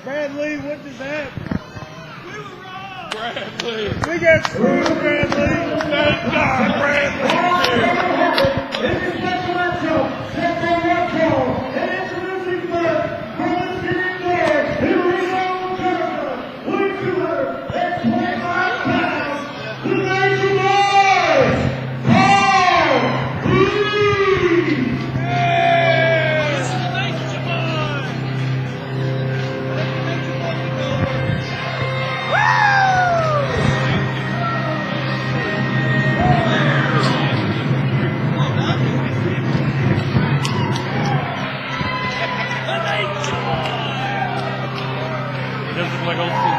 Bradley, what did that? We were wrong. Bradley. We got screwed, Bradley. Thank God, Bradley. This is Central Metro. Central Metro. And introducing first, from the city there, the renowned America, 1,225 pounds, the Nature Boys, Paul Lee. This is the Nature Boy. Doesn't look like old Steve.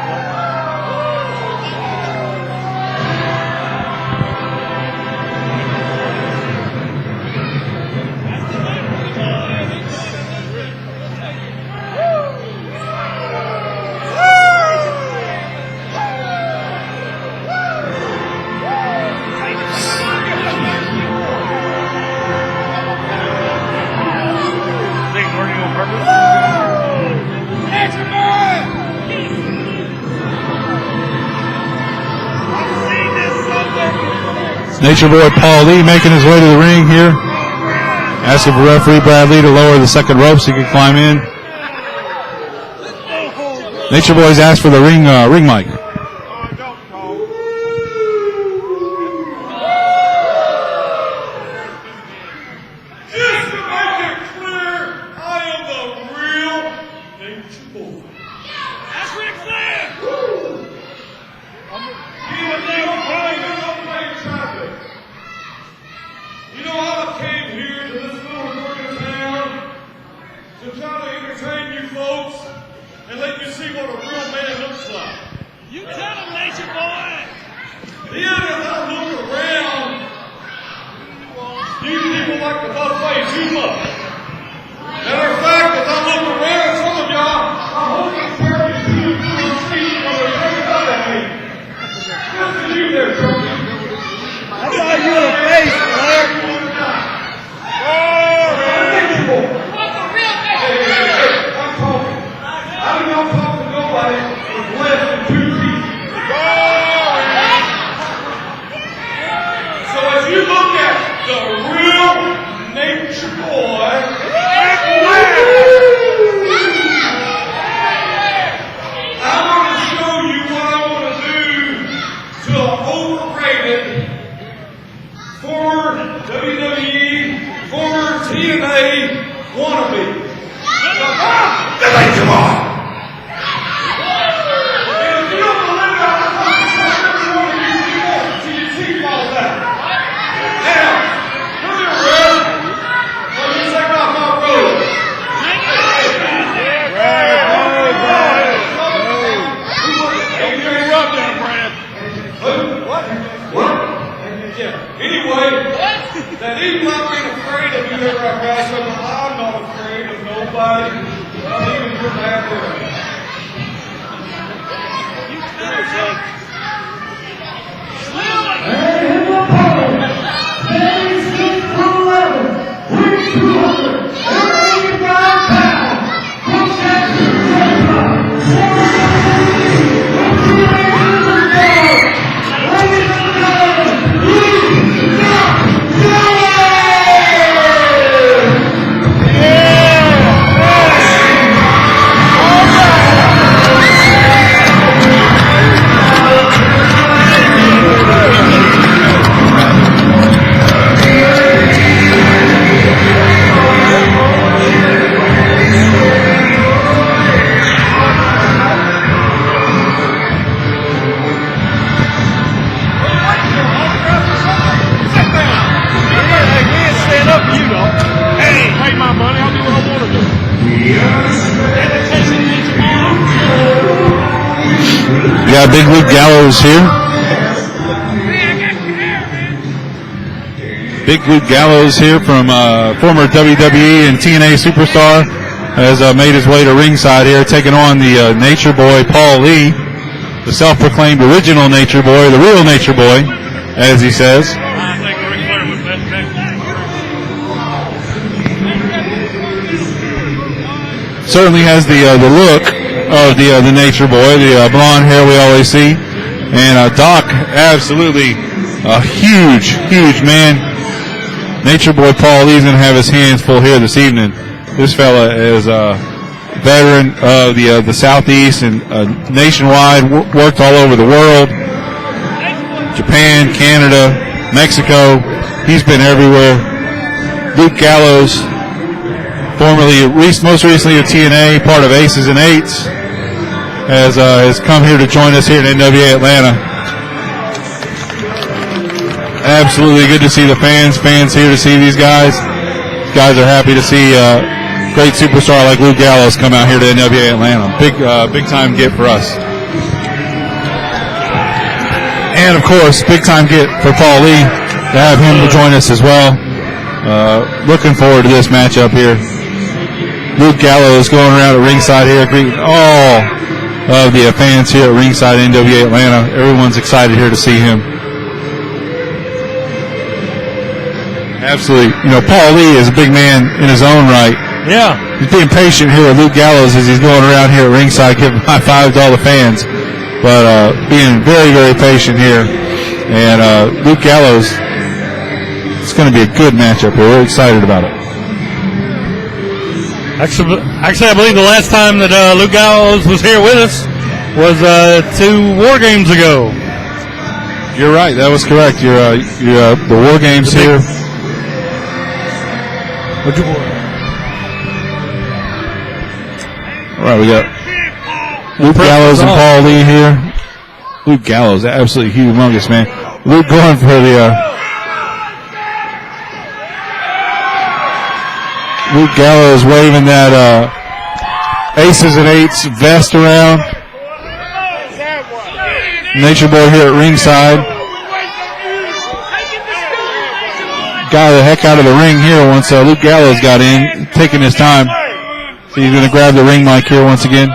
Nature Boy Paul Lee making his way to the ring here. Asking for referee Brad Lee to lower the second rope so he can climb in. Nature Boy's asked for the ring mic. Just to make it clear, I am the real Nature Boy. That's Ric Flair. You know, I came here to this little northern town to try to entertain you folks and let you see what a real man looks like. You tell him, Nature Boy. Then as I look around, you people like the buffet too much. Matter of fact, as I look around, some of y'all are holding turkeys to the seat from the very side of me. Just to you there, turkey. I thought you were a face, Flair. I'm talking. I do not talk to nobody with less than 2 feet. So as you look at the real Nature Boy, I'm going to show you what I'm going to do to an overrated former WWE, former TNA wannabe. The Nature Boy! And if you don't believe it, I'll talk to every one of you people until your teeth falls out. Now, come here, Red. Let me take off my robe. Don't get me rubbed there, Brad. What? Yeah. Anyway, that even not being afraid of you ever have guys said, I'm not afraid of nobody. Not even your bad boy. And his opponent, 76-11, weighs 285 pounds, from Texas, got Big Luke Gallows here. Big Luke Gallows here from former WWE and TNA superstar has made his way to ringside here, taking on the Nature Boy Paul Lee, the self-proclaimed original Nature Boy, the real Nature Boy, as he says. I think Ric Flair was best. Certainly has the look. of the Nature Boy, the blonde hair we always see. And Doc, absolutely a huge, huge man. Nature Boy Paul Lee's going to have his hands full here this evening. This fella is a veteran of the Southeast and nationwide, worked all over the world. Japan, Canada, Mexico. He's been everywhere. Luke Gallows, formerly, most recently of TNA, part of Aces and Eights, has come here to join us here in NWA Atlanta. Absolutely good to see the fans here to see these guys. These guys are happy to see a great superstar like Luke Gallows come out here to NWA Atlanta. Big time get for us. And of course, big time get for Paul Lee to have him to join us as well. Looking forward to this matchup here. Luke Gallows going around at ringside here, greeting all of the fans here at ringside NWA Atlanta. Everyone's excited here to see him. Absolutely. Paul Lee is a big man in his own right. Yeah. He's being patient here with Luke Gallows as he's going around here at ringside giving high fives to all the fans. But being very, very patient here. And Luke Gallows, it's going to be a good matchup. We're really excited about it. Actually, I believe the last time that Luke Gallows was here with us was 2 War Games ago. You're right. That was correct. The War Games here. All right, we got Luke Gallows and Paul Lee here. Luke Gallows, absolutely humongous, man. Luke going for the Luke Gallows waving that Aces and Eights vest around. Nature Boy here at ringside. Got the heck out of the ring here once Luke Gallows got in, taking his time. So he's going to grab the ring mic here once again.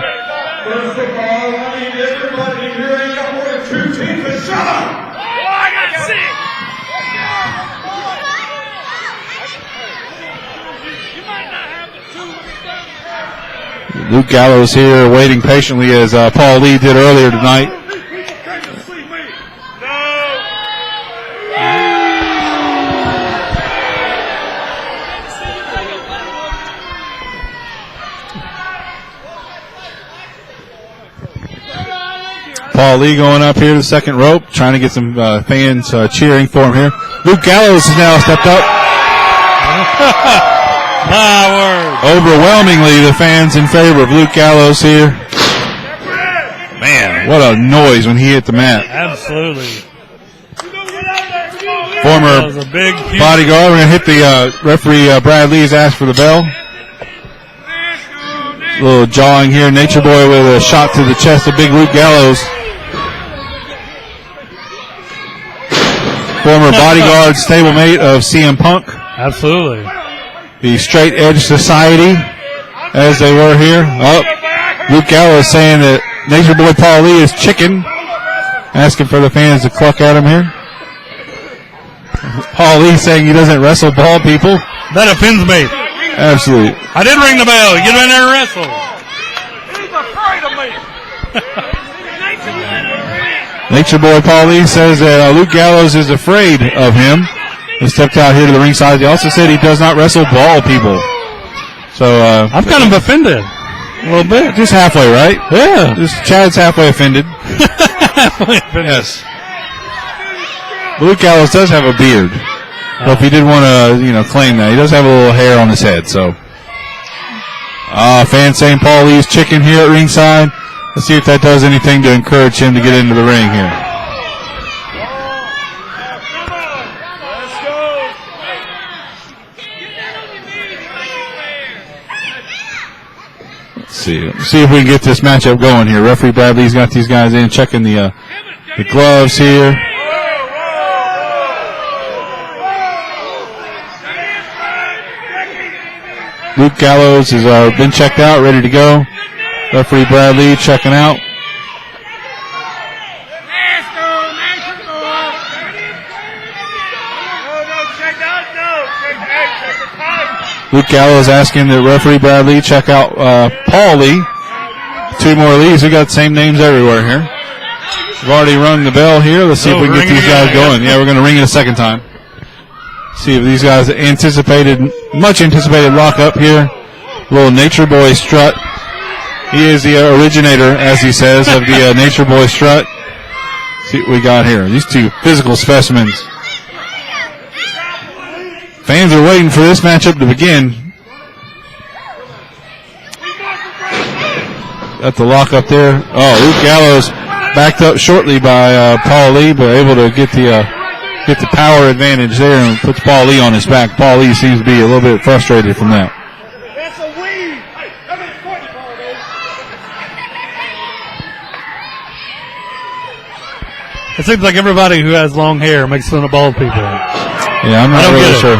Luke Gallows here waiting patiently as Paul Lee did earlier tonight. Paul Lee going up here to the second rope, trying to get some fans cheering for him here. Luke Gallows has now stepped up. Overwhelmingly, the fans in favor of Luke Gallows here. Man, what a noise when he hit the mat. Absolutely. Former bodyguard. We're going to hit the referee, Brad Lee, has asked for the bell. A little jawing here. Nature Boy with a shot to the chest of big Luke Gallows. Former bodyguard, stablemate of CM Punk. Absolutely. The Straight Edge Society, as they were here. Oh, Luke Gallows saying that Nature Boy Paul Lee is chicken, asking for the fans to cluck at him here. Paul Lee saying he doesn't wrestle ball people. That offends me. Absolutely. I did ring the bell. Get in there and wrestle. He's afraid of me. Nature Boy Paul Lee says that Luke Gallows is afraid of him. He stepped out here to the ringside. He also said he does not wrestle ball people. So I'm kind of offended. A little bit. Just halfway, right? Yeah. Just Chad's halfway offended. Halfway offended. Yes. But Luke Gallows does have a beard. So if he did want to, claim that, he does have a little hair on his head. So, fans saying Paul Lee's chicken here at ringside. Let's see if that does anything to encourage him to get into the ring here. Let's see if we can get this matchup going here. Referee Bradley's got these guys in, checking the gloves here. Luke Gallows has been checked out, ready to go. Referee Bradley checking out. Luke Gallows asking the referee Bradley check out Paul Lee. 2 more leads. We got the same names everywhere here. We've already rung the bell here. Let's see if we can get these guys going. Yeah, we're going to ring it a second time. See if these guys much anticipated lock up here. Little Nature Boy strut. He is the originator, as he says, of the Nature Boy strut. See what we got here. These 2 physical specimens. Fans are waiting for this matchup to begin. Got the lock up there. Oh, Luke Gallows backed up shortly by Paul Lee, but able to get the power advantage there and puts Paul Lee on his back. Paul Lee seems to be a little bit frustrated from that. That's a weed. It seems like everybody who has long hair makes fun of bald people. Yeah, I'm not really sure.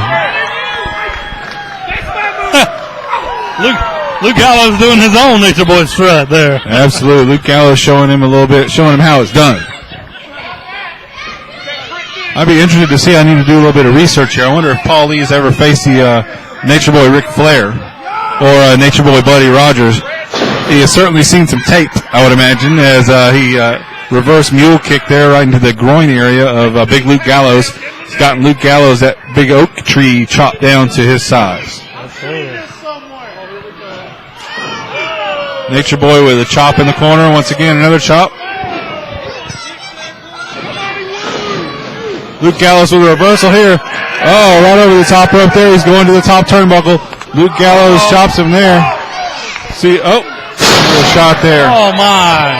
Luke Gallows doing his own Nature Boy strut there. Absolutely. Luke Gallows showing him how it's done. I'd be interested to see. I need to do a little bit of research here. I wonder if Paul Lee has ever faced the Nature Boy Ric Flair or Nature Boy Buddy Rogers. He has certainly seen some tape, I would imagine, as he reverse mule kick there right into the groin area of Big Luke Gallows. He's gotten Luke Gallows that big oak tree chopped down to his size. Nature Boy with a chop in the corner. Once again, another chop. Luke Gallows with a reversal here. Oh, right over the top rope there. He's going to the top turnbuckle. Luke Gallows chops him there. See, another shot there. Oh, my.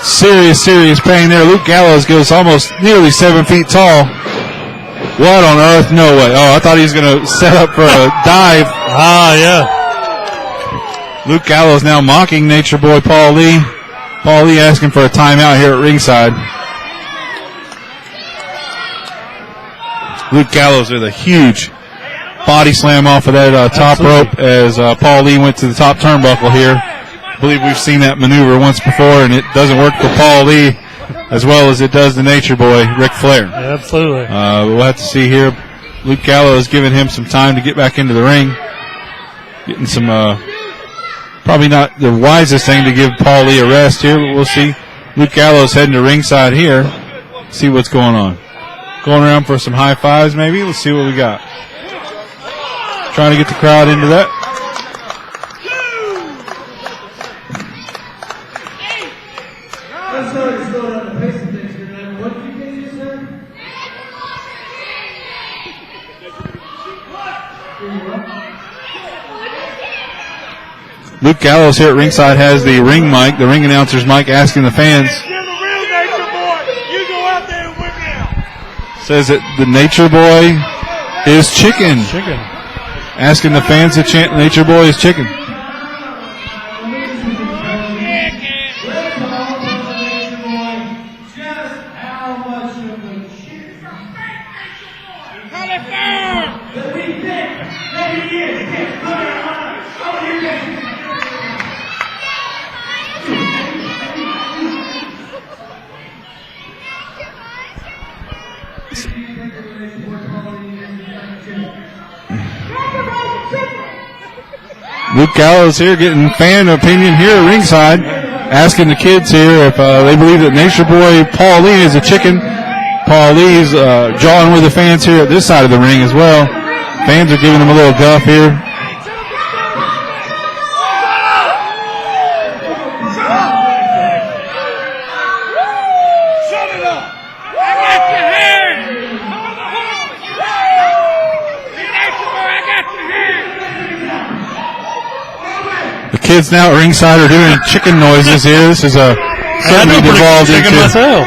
Serious pain there. Luke Gallows goes almost nearly 7 feet tall. What on earth? No way. Oh, I thought he was going to set up for a dive. Ah, yeah. Luke Gallows now mocking Nature Boy Paul Lee. Paul Lee asking for a timeout here at ringside. Luke Gallows with a huge body slam off of that top rope as Paul Lee went to the top turnbuckle here. I believe we've seen that maneuver once before, and it doesn't work for Paul Lee as well as it does the Nature Boy, Ric Flair. Yeah, absolutely. We'll have to see here. Luke Gallows giving him some time to get back into the ring. Getting some, probably not the wisest thing to give Paul Lee a rest here, but we'll see. Luke Gallows heading to ringside here. See what's going on. Going around for some high fives maybe. Let's see what we got. Trying to get the crowd into that. Luke Gallows here at ringside has the ring mic, the ring announcer's mic, asking the fans. Says that the Nature Boy is chicken. Asking the fans to chant Nature Boy is chicken. Luke Gallows here getting fan opinion here at ringside, asking the kids here if they believe that Nature Boy Paul Lee is a chicken. Paul Lee's jawing with the fans here at this side of the ring as well. Fans are giving him a little guff here. Kids now at ringside are doing chicken noises here. This is certainly devolved into. Myself.